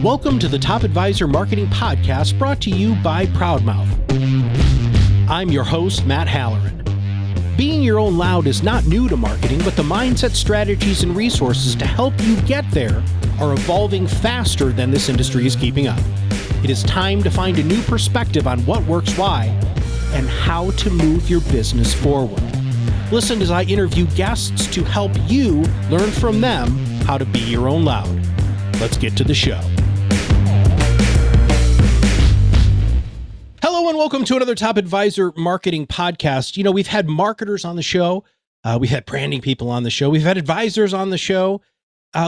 Welcome to the Top Advisor Marketing Podcast brought to you by ProudMouth. I'm your host, Matt Halloran. Being your own loud is not new to marketing, but the mindset, strategies, and resources to help you get there are evolving faster than this industry is keeping up. It is time to find a new perspective on what works why and how to move your business forward. Listen as I interview guests to help you learn from them how to be your own loud. Let's get to the show. Hello and welcome to another Top Advisor Marketing Podcast. You know, we've had marketers on the show. We've had branding people on the show. We've had advisors on the show.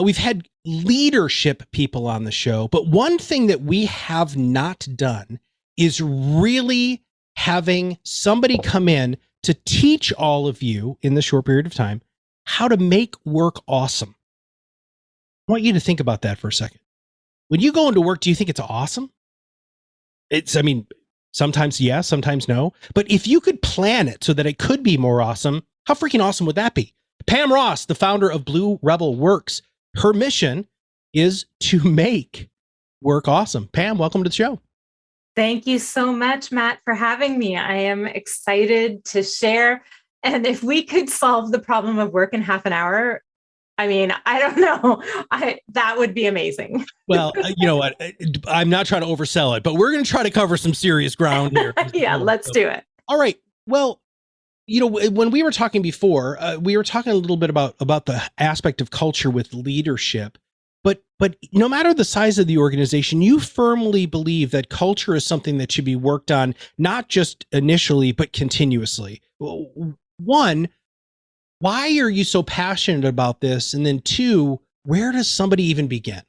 We've had leadership people on the show. But one thing that we have not done is really having somebody come in to teach all of you in this short period of time how to make work awesome. I want you to think about that for a second. When you go into work, do you think it's awesome? Sometimes yes, sometimes no. But if you could plan it so that it could be more awesome, how freaking awesome would that be? Pam Ross, the founder of Blue Rebel Works, her mission is to make work awesome. Pam, welcome to the show. Thank you so much, Matt, for having me. I am excited to share. And if we could solve the problem of work in half an hour, I don't know. That would be amazing. Well, you know what? I'm not trying to oversell it, but we're going to try to cover some serious ground here. Yeah, let's do it. All right. Well, you know, when we were talking before, we were talking a little bit about the aspect of culture with leadership. But no matter the size of the organization, you firmly believe that culture is something that should be worked on, not just initially, but continuously. One, why are you so passionate about this? And then two, where does somebody even begin?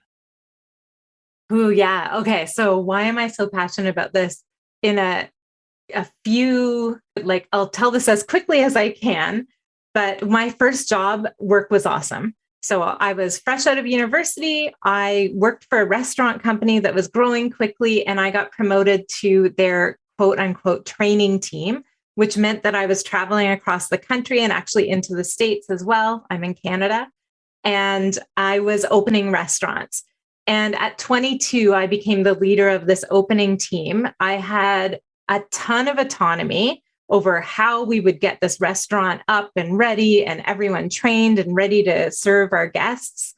Oh, yeah. Okay. So why am I so passionate about this? In a few, I'll tell this as quickly as I can, but my first job, work was awesome. So I was fresh out of university. I worked for a restaurant company that was growing quickly, and I got promoted to their quote unquote training team, which meant that I was traveling across the country and actually into the States as well. I'm in Canada, and I was opening restaurants. And at 22, I became the leader of this opening team. I had a ton of autonomy over how we would get this restaurant up and ready and everyone trained and ready to serve our guests.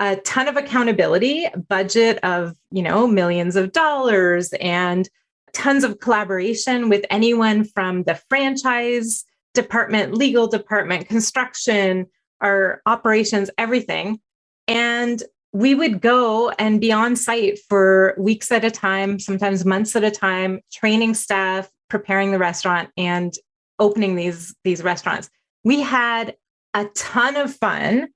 A ton of accountability, budget of, millions of dollars, and tons of collaboration with anyone from the franchise department, legal department, construction, our operations, everything. And we would go and be on site for weeks at a time, sometimes months at a time, training staff, preparing the restaurant, and opening these restaurants. We had a ton of fun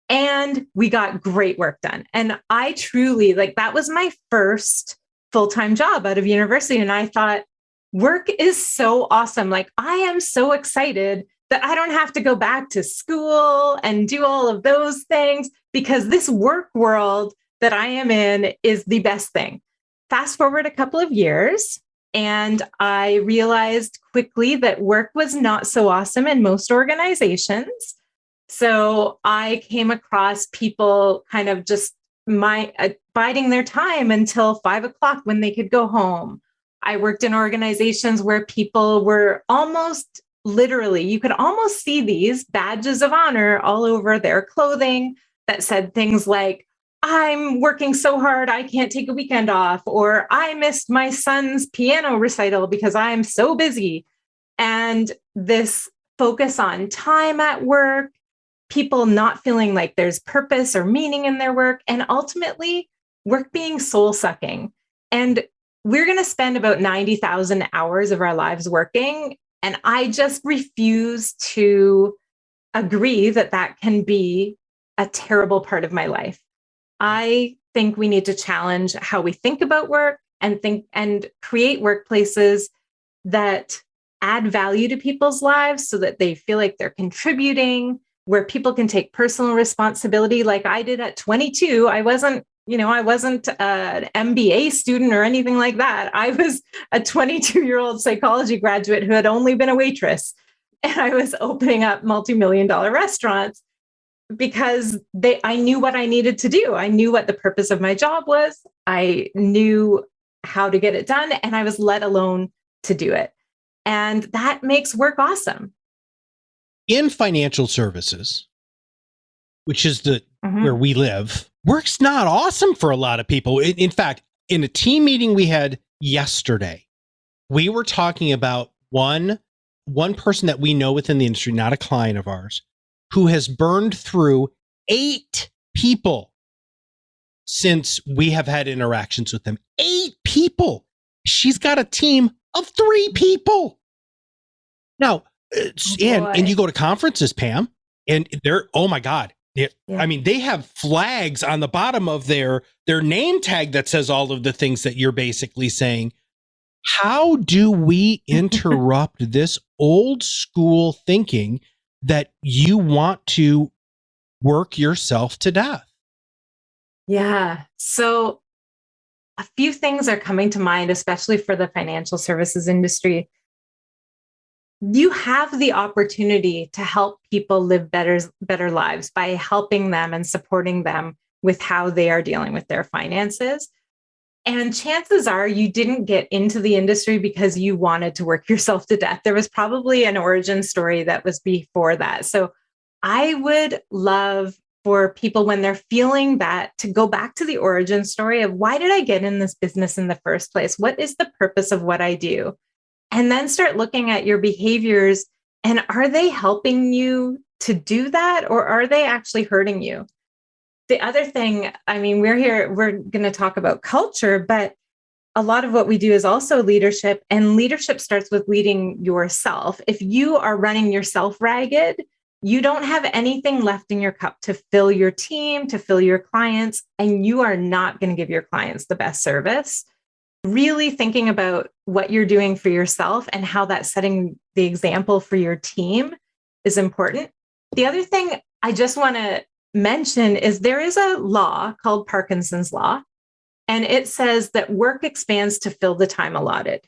and we got great work done. And I truly, that was my first full-time job out of university. And I thought, work is so awesome. I am so excited that I don't have to go back to school and do all of those things, because this work world that I am in is the best thing. Fast forward a couple of years, and I realized quickly that work was not so awesome in most organizations. So I came across people kind of just biding their time until 5 o'clock when they could go home. I worked in organizations where people were almost literally, you could almost see these badges of honor all over their clothing that said things like, I'm working so hard, I can't take a weekend off, or I missed my son's piano recital because I'm so busy. And this focus on time at work, people not feeling like there's purpose or meaning in their work, and ultimately work being soul sucking. And we're going to spend about 90,000 hours of our lives working. And I just refuse to agree that that can be a terrible part of my life. I think we need to challenge how we think about work and create workplaces that add value to people's lives so that they feel like they're contributing, where people can take personal responsibility like I did at 22. I wasn't an MBA student or anything like that. I was a 22-year-old psychology graduate who had only been a waitress, and I was opening up multi-million-dollar restaurants. because I knew what I needed to do. I knew what the purpose of my job was. I knew how to get it done, and I was let alone to do it. And that makes work awesome. In financial services, which is where Mhm. we live, work's not awesome for a lot of people. In fact, in a team meeting we had yesterday, we were talking about one person that we know within the industry, not a client of ours, who has burned through 8 people since we have had interactions with them. 8 people. She's got a team of 3 people. Now, Oh and you boy. go to conferences, Pam, and they're, oh my God. Yeah. I mean, they have flags on the bottom of their name tag that says all of the things that you're basically saying. How do we interrupt this old school thinking that you want to work yourself to death? Yeah. So a few things are coming to mind, especially for the financial services industry. You have the opportunity to help people live better lives by helping them and supporting them with how they are dealing with their finances. And chances are you didn't get into the industry because you wanted to work yourself to death. There was probably an origin story that was before that. So I would love for people, when they're feeling that, to go back to the origin story of, why did I get in this business in the first place? What is the purpose of what I do? And then start looking at your behaviors, and are they helping you to do that, or are they actually hurting you? The other thing, I mean, we're going to talk about culture, but a lot of what we do is also leadership, and leadership starts with leading yourself. If you are running yourself ragged, you don't have anything left in your cup to fill your team, to fill your clients, and you are not going to give your clients the best service. Really thinking about what you're doing for yourself and how that's setting the example for your team is important. The other thing I just want to mention is there is a law called Parkinson's Law, and it says that work expands to fill the time allotted.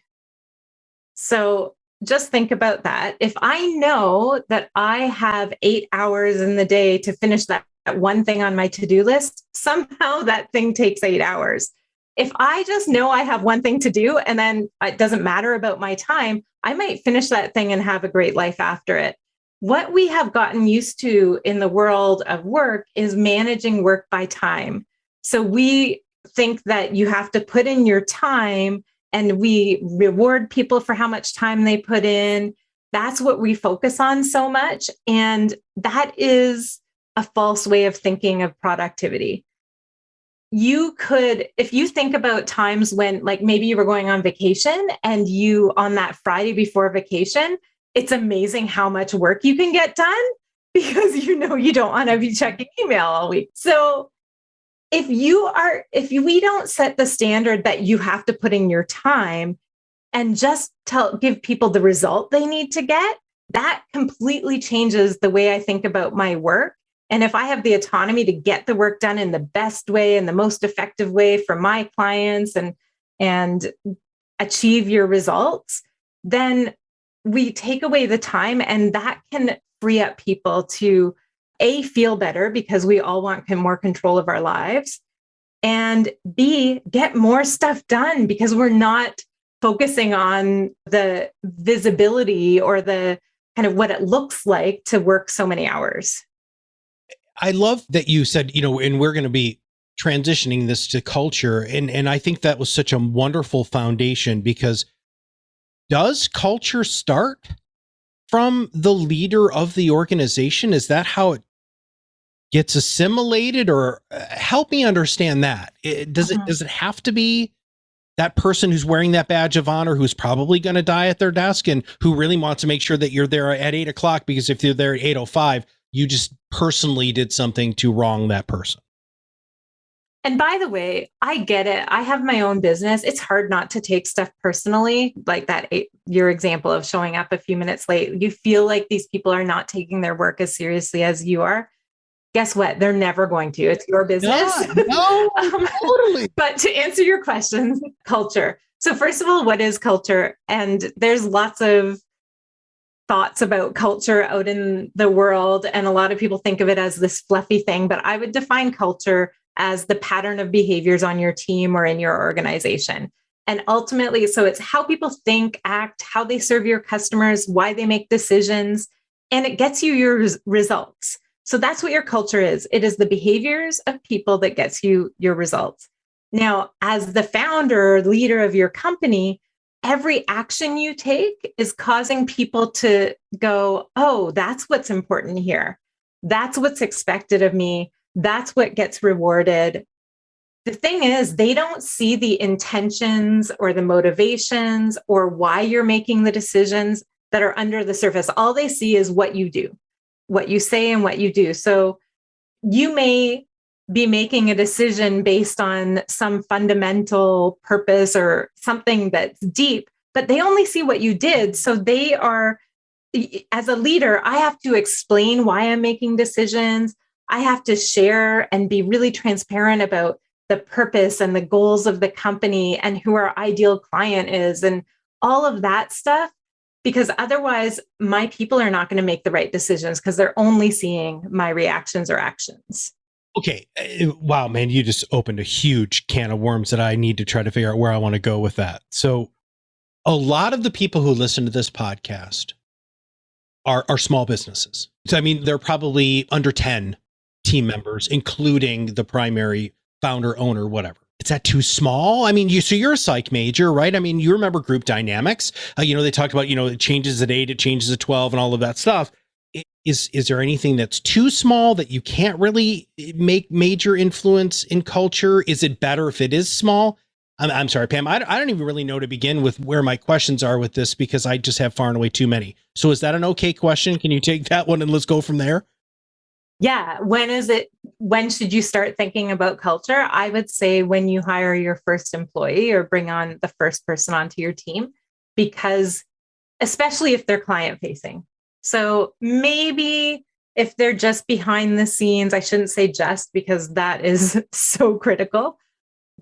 So just think about that. If I know that I have 8 hours in the day to finish that one thing on my to-do list, somehow that thing takes 8 hours. If I just know I have one thing to do and then it doesn't matter about my time, I might finish that thing and have a great life after it. What we have gotten used to in the world of work is managing work by time. So we think that you have to put in your time, and we reward people for how much time they put in. That's what we focus on so much. And that is a false way of thinking of productivity. You could, if you think about times when, like, maybe you were going on vacation, and you, on that Friday before vacation, it's amazing how much work you can get done because you don't want to be checking email all week. So if we don't set the standard that you have to put in your time and just give people the result they need to get, that completely changes the way I think about my work. And if I have the autonomy to get the work done in the best way and the most effective way for my clients, and achieve your results, then we take away the time, and that can free up people to feel better, because we all want more control of our lives, and B, get more stuff done because we're not focusing on the visibility or the kind of what it looks like to work so many hours. I love that you said, and we're going to be transitioning this to culture. And I think that was such a wonderful foundation, because does culture start from the leader of the organization? Is that how it gets assimilated? Or help me understand that. Does it have to be that person who's wearing that badge of honor, who's probably going to die at their desk, and who really wants to make sure that you're there at 8:00, because if you're there at 8:05, you just personally did something to wrong that person? And by the way, I get it. I have my own business. It's hard not to take stuff personally, like that your example of showing up a few minutes late. You feel like these people are not taking their work as seriously as you are. Guess what? They're never going to. It's your business. No, totally. But to answer your question, culture. So first of all, what is culture? And there's lots of thoughts about culture out in the world. And a lot of people think of it as this fluffy thing, but I would define culture as the pattern of behaviors on your team or in your organization. And ultimately, so it's how people think, act, how they serve your customers, why they make decisions, and it gets you your results. So that's what your culture is. It is the behaviors of people that gets you your results. Now, as the founder or leader of your company, every action you take is causing people to go, oh, that's what's important here. That's what's expected of me. That's what gets rewarded. The thing is, they don't see the intentions or the motivations or why you're making the decisions that are under the surface. All they see is what you do, what you say and what you do. So you may be making a decision based on some fundamental purpose or something that's deep, but they only see what you did. So they are, as a leader, I have to explain why I'm making decisions. I have to share and be really transparent about the purpose and the goals of the company and who our ideal client is and all of that stuff, because otherwise my people are not going to make the right decisions because they're only seeing my reactions or actions. Okay. Wow, man, you just opened a huge can of worms that I need to try to figure out where I want to go with that. So a lot of the people who listen to this podcast are small businesses. So, I mean, they're probably under 10 team members, including the primary founder, owner, whatever. Is that too small? I mean, so you're a psych major, right? I mean, you remember group dynamics. They talked about, it changes at 8, it changes at 12 and all of that stuff. Is there anything that's too small that you can't really make major influence in culture? Is it better if it is small? I'm sorry, Pam. I don't even really know to begin with where my questions are with this because I just have far and away too many. So is that an okay question? Can you take that one and let's go from there? Yeah. When should you start thinking about culture? I would say when you hire your first employee or bring on the first person onto your team, because especially if they're client facing. So maybe if they're just behind the scenes, I shouldn't say just because that is so critical,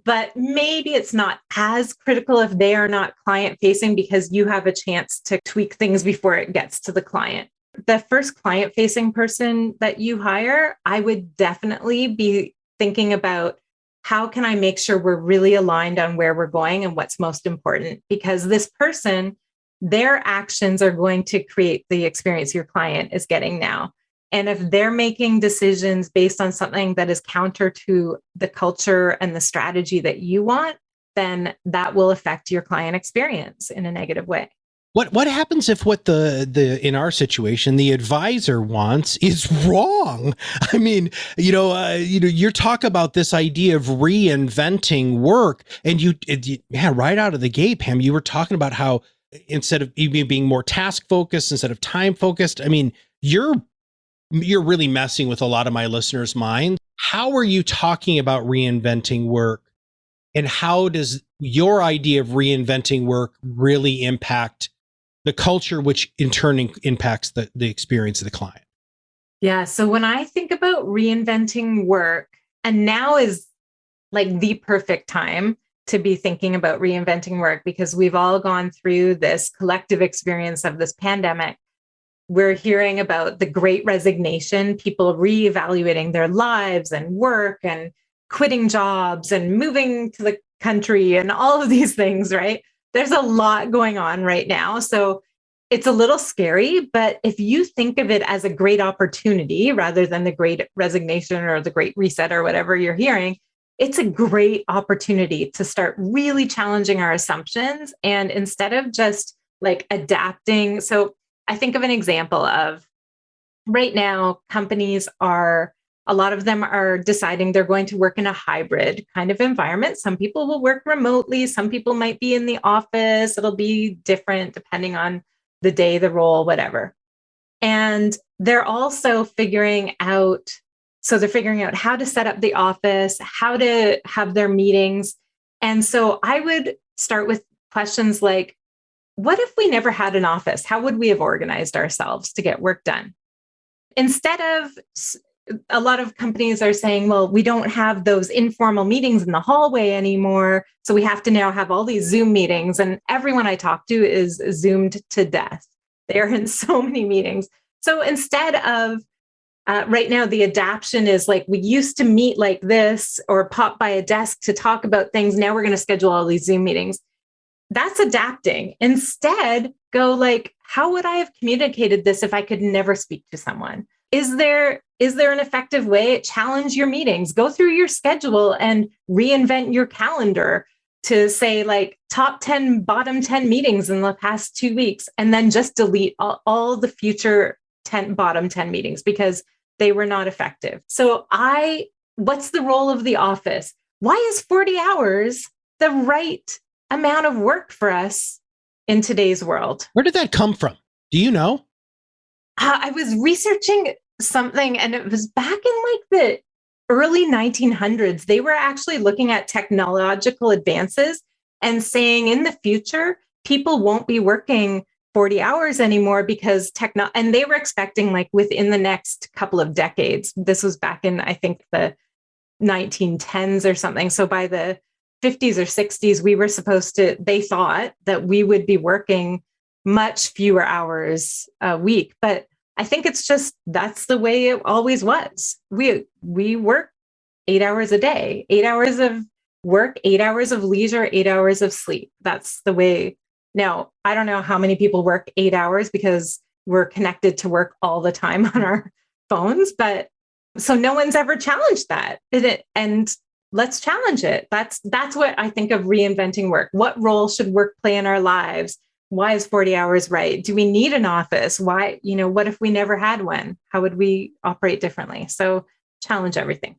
but maybe it's not as critical if they are not client facing because you have a chance to tweak things before it gets to the client. The first client facing person that you hire, I would definitely be thinking about how can I make sure we're really aligned on where we're going and what's most important? Because this person, their actions are going to create the experience your client is getting now. And if they're making decisions based on something that is counter to the culture and the strategy that you want, then that will affect your client experience in a negative way. What happens if what the in our situation the advisor wants is wrong? I mean, you talk about this idea of reinventing work, and right out of the gate, Pam, you were talking about how instead of being more task focused instead of time focused. I mean, you're really messing with a lot of my listeners' minds. How are you talking about reinventing work, and how does your idea of reinventing work really impact the culture, which in turn impacts the experience of the client? Yeah. So when I think about reinventing work, and now is like the perfect time to be thinking about reinventing work because we've all gone through this collective experience of this pandemic. We're hearing about the great resignation, people reevaluating their lives and work and quitting jobs and moving to the country and all of these things, right? There's a lot going on right now. So it's a little scary, but if you think of it as a great opportunity rather than the great resignation or the great reset or whatever you're hearing, it's a great opportunity to start really challenging our assumptions. And instead of just like adapting, so I think of an example of right now, a lot of them are deciding they're going to work in a hybrid kind of environment. Some people will work remotely. Some people might be in the office. It'll be different depending on the day, the role, whatever. And they're also figuring out how to set up the office, how to have their meetings. And so I would start with questions like, what if we never had an office? How would we have organized ourselves to get work done? Instead of, a lot of companies are saying, well, we don't have those informal meetings in the hallway anymore. So we have to now have all these Zoom meetings. And everyone I talk to is Zoomed to death. They're in so many meetings. So instead of right now, the adaption is like we used to meet like this or pop by a desk to talk about things. Now we're going to schedule all these Zoom meetings. That's adapting. Instead, go like, how would I have communicated this if I could never speak to someone? Is there an effective way? Challenge your meetings, go through your schedule and reinvent your calendar to say like top 10, bottom 10 meetings in the past 2 weeks, and then just delete all the future bottom 10 meetings because they were not effective. So what's the role of the office? Why is 40 hours the right amount of work for us in today's world? Where did that come from? Do you know? I was researching something and it was back in like the early 1900s. They were actually looking at technological advances and saying in the future, people won't be working 40 hours anymore because and they were expecting like within the next couple of decades. This was back in, I think, the 1910s or something. So by the 50s or 60s, they thought that we would be working much fewer hours a week. But I think it's just, that's the way it always was. We work 8 hours a day, 8 hours of work, 8 hours of leisure, 8 hours of sleep. That's the way. Now, I don't know how many people work 8 hours because we're connected to work all the time on our phones, but so no one's ever challenged that. And let's challenge it. That's what I think of reinventing work. What role should work play in our lives? Why is 40 hours right? Do we need an office? Why, what if we never had one? How would we operate differently? So challenge everything.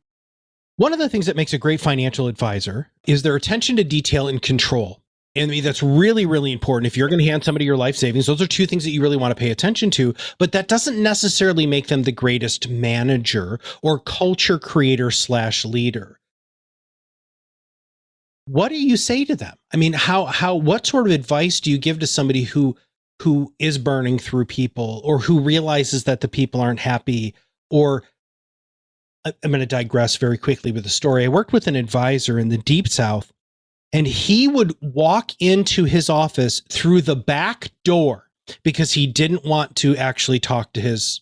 One of the things that makes a great financial advisor is their attention to detail and control. And I mean, that's really, really important. If you're going to hand somebody your life savings, those are two things that you really want to pay attention to, but that doesn't necessarily make them the greatest manager or culture creator / leader. What do you say to them? I mean, what sort of advice do you give to somebody who is burning through people or who realizes that the people aren't happy? Or I'm going to digress very quickly with the story. I worked with an advisor in the Deep South, and he would walk into his office through the back door because he didn't want to actually talk to his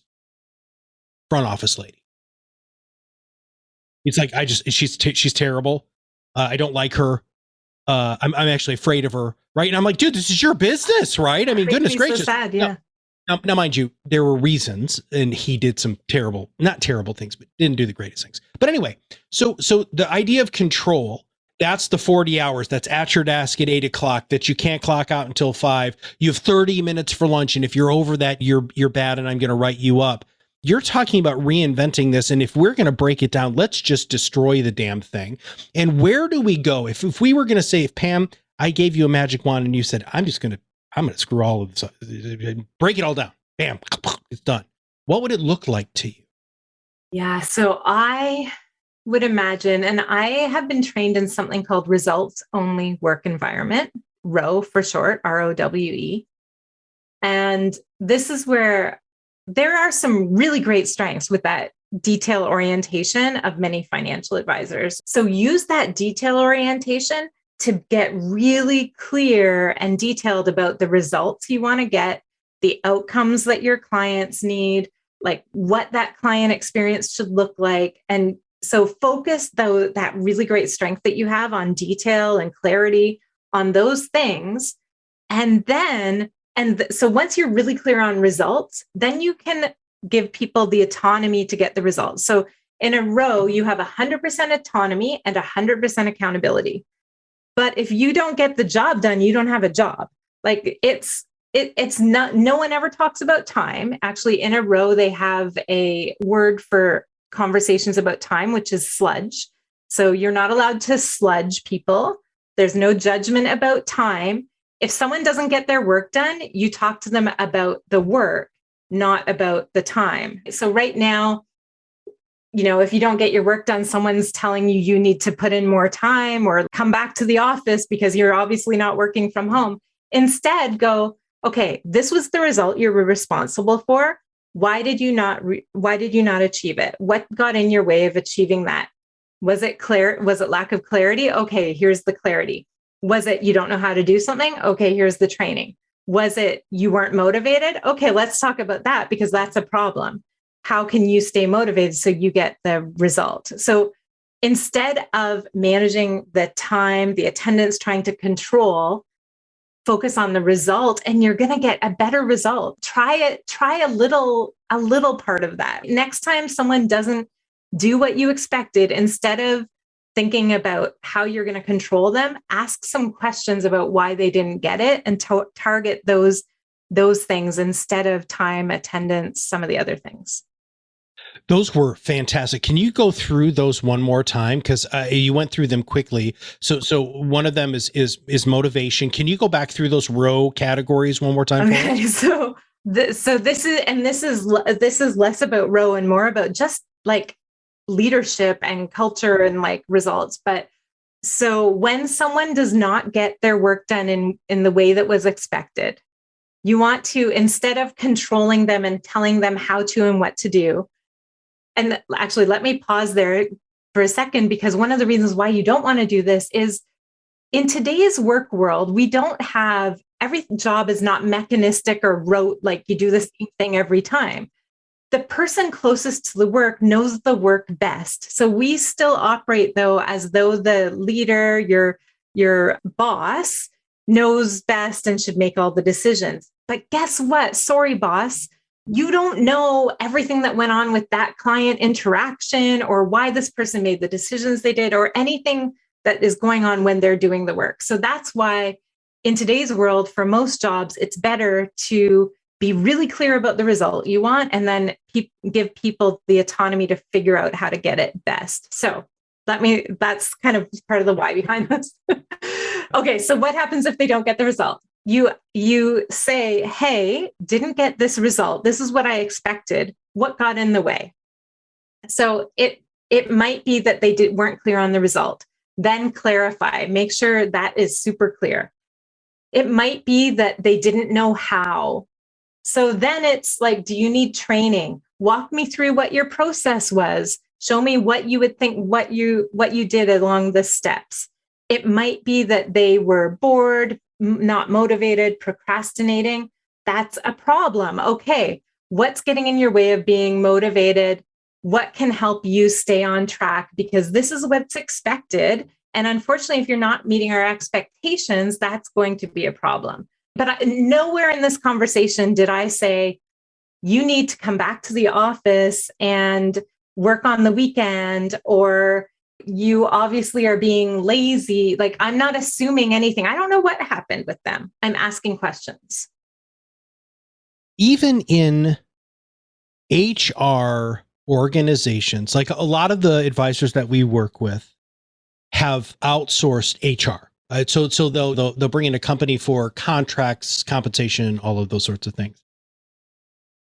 front office lady. It's like, she's terrible. I don't like her. I'm actually afraid of her. Right. And I'm like, dude, this is your business, right? I mean, goodness gracious. So sad, yeah. Now, mind you, there were reasons, and he did some not terrible things, but didn't do the greatest things. But anyway, so the idea of control, that's the 40 hours that's at your desk at 8 o'clock that you can't clock out until 5. You have 30 minutes for lunch. And if you're over that, you're bad, and I'm going to write you up. You're talking about reinventing this. And if we're going to break it down, let's just destroy the damn thing. And where do we go? If we were going to say, if Pam, I gave you a magic wand and you said, I'm going to screw all of this up, break it all down. Bam, it's done. What would it look like to you? Yeah. So I would imagine, and I have been trained in something called results only work environment, ROWE for short, ROWE. And this is where there are some really great strengths with that detail orientation of many financial advisors. So use that detail orientation to get really clear and detailed about the results you want to get, the outcomes that your clients need, like what that client experience should look like. And so focus though that really great strength that you have on detail and clarity on those things. So once you're really clear on results, then you can give people the autonomy to get the results. So in a ROWE, you have 100% autonomy and 100% accountability. But if you don't get the job done, you don't have a job. Like it's not, no one ever talks about time. Actually, in a ROWE, they have a word for conversations about time, which is sludge. So you're not allowed to sludge people. There's no judgment about time. If someone doesn't get their work done, you talk to them about the work, not about the time. So right now, if you don't get your work done, someone's telling you need to put in more time or come back to the office because you're obviously not working from home. Instead, go, okay, this was the result you were responsible for. Why did you not achieve it? What got in your way of achieving that? Was it clear? Was it lack of clarity? Okay, here's the clarity. Was it you don't know how to do something? Okay, here's the training. Was it you weren't motivated? Okay, let's talk about that because that's a problem. How can you stay motivated so you get the result? So instead of managing the time, the attendance, trying to control, focus on the result and you're going to get a better result. Try a little part of that. Next time someone doesn't do what you expected, instead of thinking about how you're going to control them, ask some questions about why they didn't get it and target those things instead of time, attendance, some of the other things. Those were fantastic. Can you go through those one more time? Because you went through them quickly. So one of them is motivation. Can you go back through those row categories one more time? Okay, so this is less about row and more about just like leadership and culture and like results. But so when someone does not get their work done in the way that was expected, you want to, instead of controlling them and telling them how to and what to do. And actually, let me pause there for a second, because one of the reasons why you don't want to do this is in today's work world, we don't have, every job is not mechanistic or rote, like you do the same thing every time. The person closest to the work knows the work best. So we still operate though, as though the leader, your boss knows best and should make all the decisions. But guess what? Sorry, boss. You don't know everything that went on with that client interaction or why this person made the decisions they did or anything that is going on when they're doing the work. So that's why in today's world, for most jobs, it's better to be really clear about the result you want and then give people the autonomy to figure out how to get it best. So that's kind of part of the why behind this. Okay, so what happens if they don't get the result? You say, hey, didn't get this result. This is what I expected. What got in the way? So it might be that they weren't clear on the result. Then clarify, make sure that is super clear. It might be that they didn't know how. So then it's like, do you need training? Walk me through what your process was. Show me what you would think, what you did along the steps. It might be that they were bored, not motivated, procrastinating. That's a problem. Okay, what's getting in your way of being motivated? What can help you stay on track? Because this is what's expected. And unfortunately, if you're not meeting our expectations, that's going to be a problem. But nowhere in this conversation did I say, you need to come back to the office and work on the weekend, or you obviously are being lazy. Like, I'm not assuming anything. I don't know what happened with them. I'm asking questions. Even in HR organizations, like a lot of the advisors that we work with have outsourced HR. So they'll bring in a company for contracts, compensation, all of those sorts of things.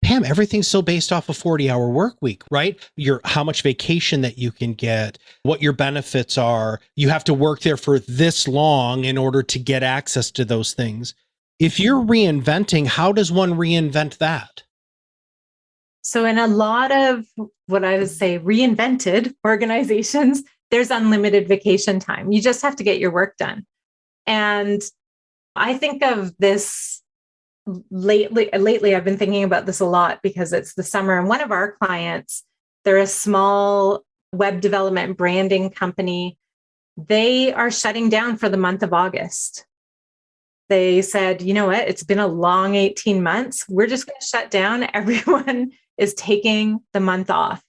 Pam, everything's still based off a 40-hour work week, right? How much vacation that you can get, what your benefits are. You have to work there for this long in order to get access to those things. If you're reinventing, how does one reinvent that? So in a lot of what I would say reinvented organizations, there's unlimited vacation time. You just have to get your work done. And I think of this lately, I've been thinking about this a lot because it's the summer, and one of our clients, they're a small web development branding company. They are shutting down for the month of August. They said, you know what? It's been a long 18 months. We're just going to shut down. Everyone is taking the month off.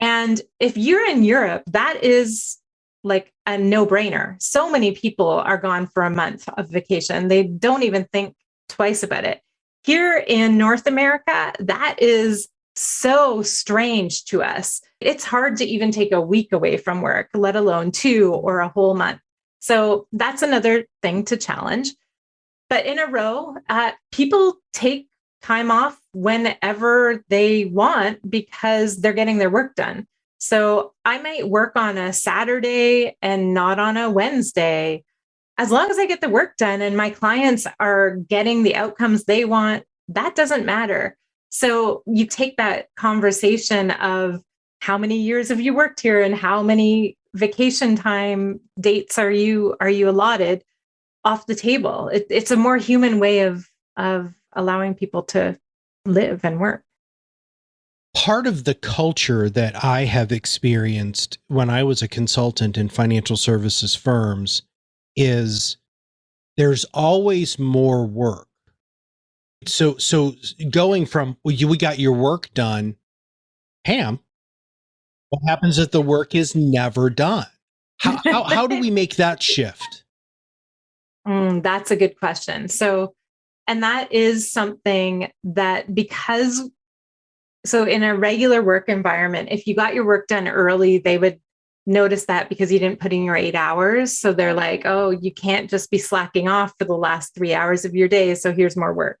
And if you're in Europe, that is like a no-brainer. So many people are gone for a month of vacation. They don't even think twice about it. Here in North America, that is so strange to us. It's hard to even take a week away from work, let alone 2 or a whole month. So that's another thing to challenge. But in a row, people take time off whenever they want because they're getting their work done. So I might work on a Saturday and not on a Wednesday. As long as I get the work done and my clients are getting the outcomes they want, that doesn't matter. So you take that conversation of how many years have you worked here and how many vacation time dates are you allotted off the table. It's a more human way of of allowing people to live and work. Part of the culture that I have experienced when I was a consultant in financial services firms is there's always more work. So going from, well, we got your work done, Pam, what happens if the work is never done? How do we make that shift? That's a good question. So, and that is something that so in a regular work environment, if you got your work done early, they would notice that because you didn't put in your 8 hours. So they're like, oh, you can't just be slacking off for the last 3 hours of your day. So here's more work.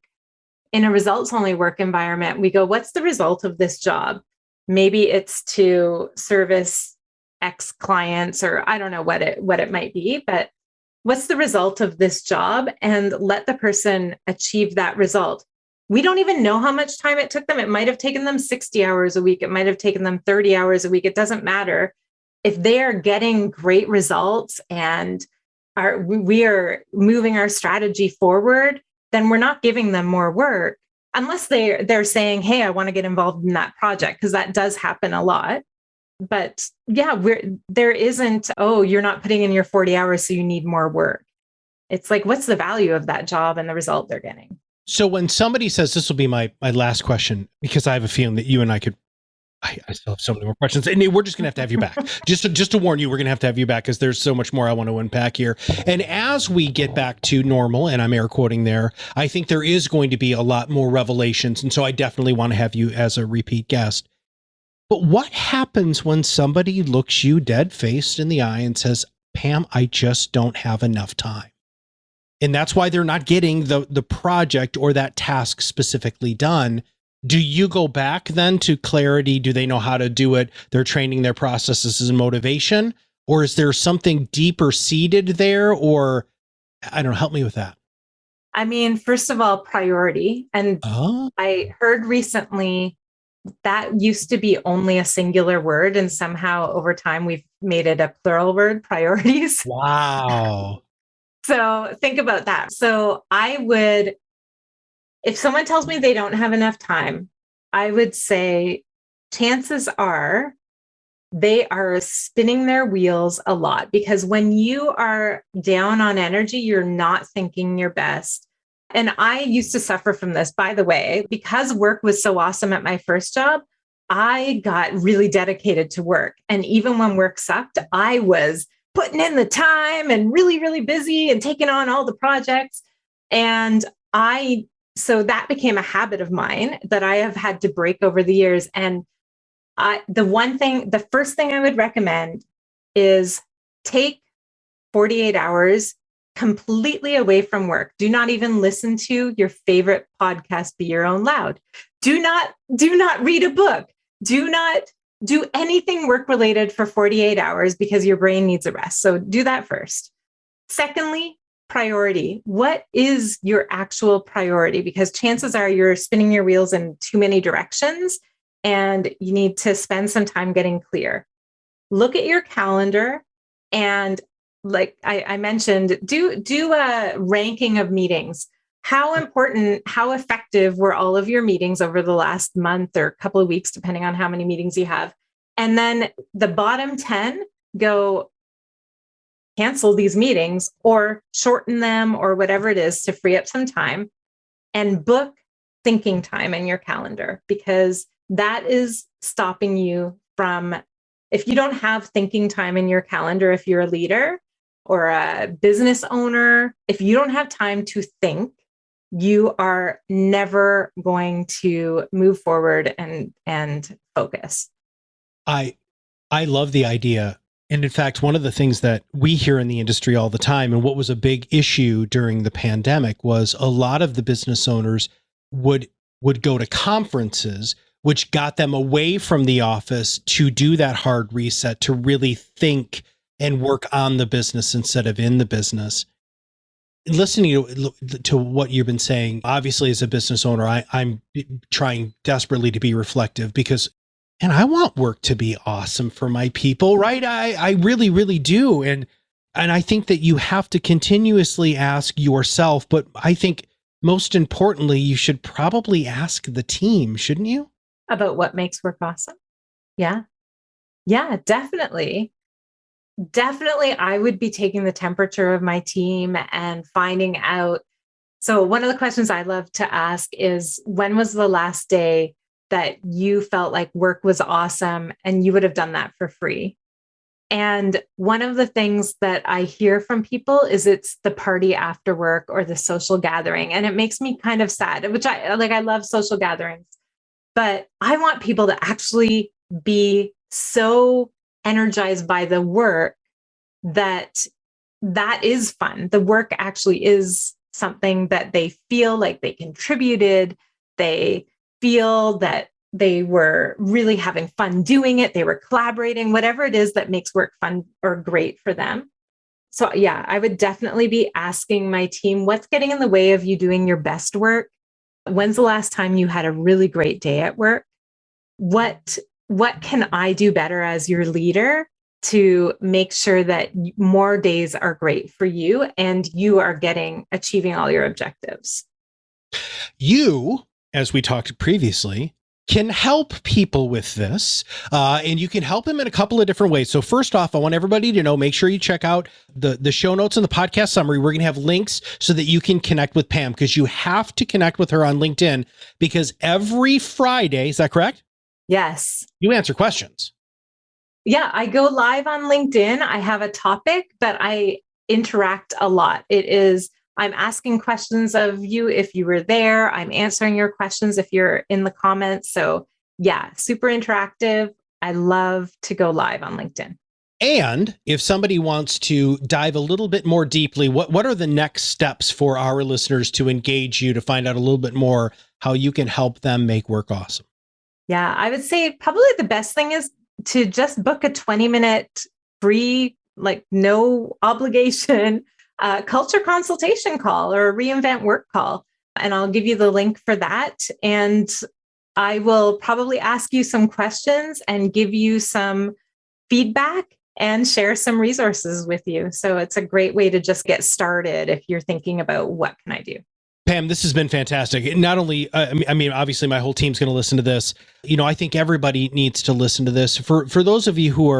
In a results only work environment, we go, what's the result of this job? Maybe it's to service X clients, or I don't know what it might be, but what's the result of this job? And let the person achieve that result. We don't even know how much time it took them. It might have taken them 60 hours a week. It might have taken them 30 hours a week. It doesn't matter. If they are getting great results and we are moving our strategy forward, then we're not giving them more work unless they're saying, hey, I want to get involved in that project, because that does happen a lot. But yeah, there isn't, oh, you're not putting in your 40 hours, so you need more work. It's like, what's the value of that job and the result they're getting? So when somebody says, this will be my last question, because I have a feeling that you and I could, I still have so many more questions, and we're just going to have you back. just to warn you, we're going to have you back because there's so much more I want to unpack here. And as we get back to normal, and I'm air quoting there, I think there is going to be a lot more revelations. And so I definitely want to have you as a repeat guest. But what happens when somebody looks you dead faced in the eye and says, Pam, I just don't have enough time? And that's why they're not getting the project or that task specifically done. Do you go back then to clarity? Do they know how to do it? They're training their processes and motivation? Or is there something deeper seated there? Or I don't know, help me with that. I mean, first of all, priority. And I heard recently that used to be only a singular word. And somehow over time, we've made it a plural word, priorities. Wow. So think about that. So if someone tells me they don't have enough time, I would say chances are they are spinning their wheels a lot, because when you are down on energy, you're not thinking your best. And I used to suffer from this, by the way, because work was so awesome at my first job. I got really dedicated to work. And even when work sucked, I was putting in the time and really, really busy and taking on all the projects. And so that became a habit of mine that I have had to break over the years. And the first thing I would recommend is take 48 hours completely away from work. Do not even listen to your favorite podcast, Be Your Own Loud. Do not read a book. Do not do anything work related for 48 hours because your brain needs a rest. So do that first. Secondly, priority. What is your actual priority? Because chances are you're spinning your wheels in too many directions and you need to spend some time getting clear. Look at your calendar and, like I mentioned, do a ranking of meetings. How important, how effective were all of your meetings over the last month or couple of weeks, depending on how many meetings you have? And then the bottom 10, go cancel these meetings or shorten them or whatever it is to free up some time, and book thinking time in your calendar, because that is stopping you from, if you don't have thinking time in your calendar, if you're a leader or a business owner, if you don't have time to think, you are never going to move forward and focus. I love the idea. And in fact, one of the things that we hear in the industry all the time, and what was a big issue during the pandemic, was a lot of the business owners would go to conferences, which got them away from the office to do that hard reset, to really think and work on the business instead of in the business. Listening to what you've been saying, obviously as a business owner, I'm trying desperately to be reflective, because, and I want work to be awesome for my people, right? I really, really do. And I think that you have to continuously ask yourself, but I think most importantly, you should probably ask the team, shouldn't you? About what makes work awesome. Yeah. Yeah, definitely. Definitely, I would be taking the temperature of my team and finding out. So, one of the questions I love to ask is, when was the last day that you felt like work was awesome and you would have done that for free? And one of the things that I hear from people is it's the party after work or the social gathering. And it makes me kind of sad, which I like. I love social gatherings, but I want people to actually be so energized by the work that that is fun. The work actually is something that they feel like they contributed. They feel that they were really having fun doing it. They were collaborating, whatever it is that makes work fun or great for them. So, yeah, I would definitely be asking my team, what's getting in the way of you doing your best work? When's the last time you had a really great day at work? What can I do better as your leader to make sure that more days are great for you and you are achieving all your objectives? You, as we talked previously, can help people with this, and you can help them in a couple of different ways. So first off, I want everybody to know, make sure you check out the show notes and the podcast summary. We're going to have links so that you can connect with Pam, because you have to connect with her on LinkedIn, because every Friday, is that correct? Yes. You answer questions. Yeah, I go live on LinkedIn. I have a topic, but I interact a lot. I'm asking questions of you if you were there. I'm answering your questions if you're in the comments. So yeah, super interactive. I love to go live on LinkedIn. And if somebody wants to dive a little bit more deeply, what are the next steps for our listeners to engage you, to find out a little bit more how you can help them make work awesome? Yeah, I would say probably the best thing is to just book a 20-minute free, like no obligation culture consultation call or a Reinvent Work call. And I'll give you the link for that. And I will probably ask you some questions and give you some feedback and share some resources with you. So it's a great way to just get started if you're thinking about what can I do. Pam, this has been fantastic. Not only, I mean, obviously my whole team's going to listen to this. You know, I think everybody needs to listen to this. For those of you who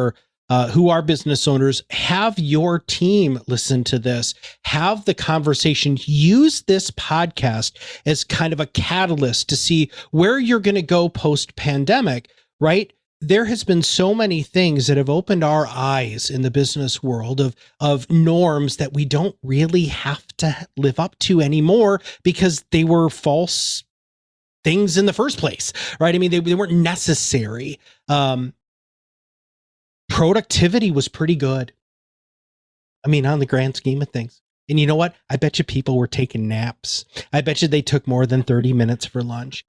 are business owners, have your team listen to this, have the conversation, use this podcast as kind of a catalyst to see where you're going to go post-pandemic, right? There has been so many things that have opened our eyes in the business world of norms that we don't really have to live up to anymore because they were false things in the first place, right? I mean, they weren't necessary. Productivity was pretty good. I mean, on the grand scheme of things. And you know what? I bet you people were taking naps. I bet you they took more than 30 minutes for lunch.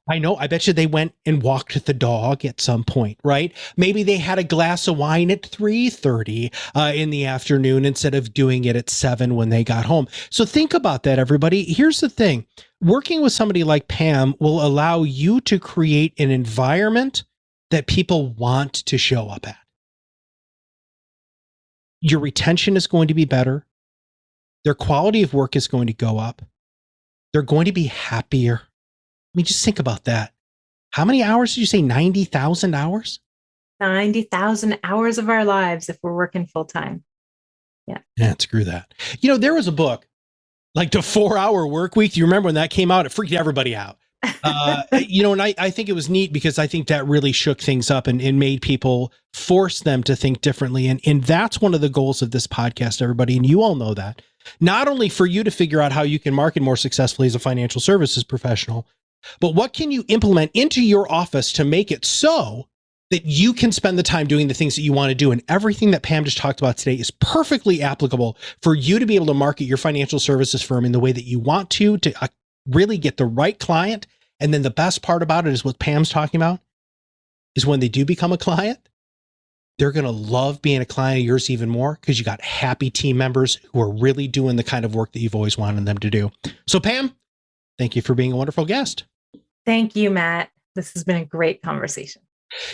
I know. I bet you they went and walked the dog at some point, right? Maybe they had a glass of wine at 3:30 in the afternoon instead of doing it at 7 when they got home. So think about that, everybody. Here's the thing. Working with somebody like Pam will allow you to create an environment that people want to show up at. Your retention is going to be better. Their quality of work is going to go up. They're going to be happier. I mean, just think about that. How many hours did you say? 90,000 hours? 90,000 hours of our lives if we're working full time. Yeah, screw that. You know, there was a book, like The 4-Hour Work Week. Do you remember when that came out? It freaked everybody out. You know, and I think it was neat because I think that really shook things up and made people, force them to think differently. And that's one of the goals of this podcast, everybody. And you all know that. Not only for you to figure out how you can market more successfully as a financial services professional, but what can you implement into your office to make it so that you can spend the time doing the things that you want to do? And everything that Pam just talked about today is perfectly applicable for you to be able to market your financial services firm in the way that you want to really get the right client. And then the best part about it is what Pam's talking about is when they do become a client, they're going to love being a client of yours even more because you got happy team members who are really doing the kind of work that you've always wanted them to do. So Pam, thank you for being a wonderful guest. Thank you, Matt. This has been a great conversation.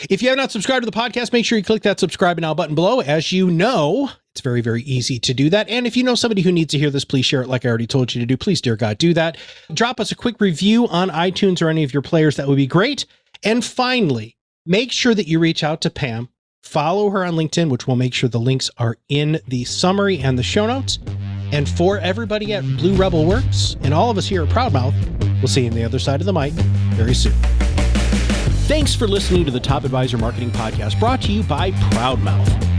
If you have not subscribed to the podcast, make sure you click that subscribe now button below. As you know, It's very, very easy to do that. And if you know somebody who needs to hear this, please share it like I already told you to do. Please, dear God, do that. Drop us a quick review on iTunes or any of your players. That would be great. And finally, make sure that you reach out to Pam. Follow her on LinkedIn, which will make sure the links are in the summary and the show notes. And for everybody at Blue Rebel Works and all of us here at ProudMouth, we'll see you on the other side of the mic very soon. Thanks for listening to the Top Advisor Marketing Podcast, brought to you by ProudMouth.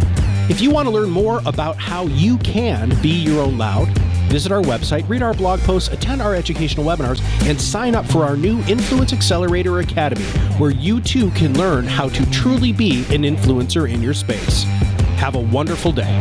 If you want to learn more about how you can be your own loud, visit our website, read our blog posts, attend our educational webinars, and sign up for our new Influence Accelerator Academy, where you too can learn how to truly be an influencer in your space. Have a wonderful day.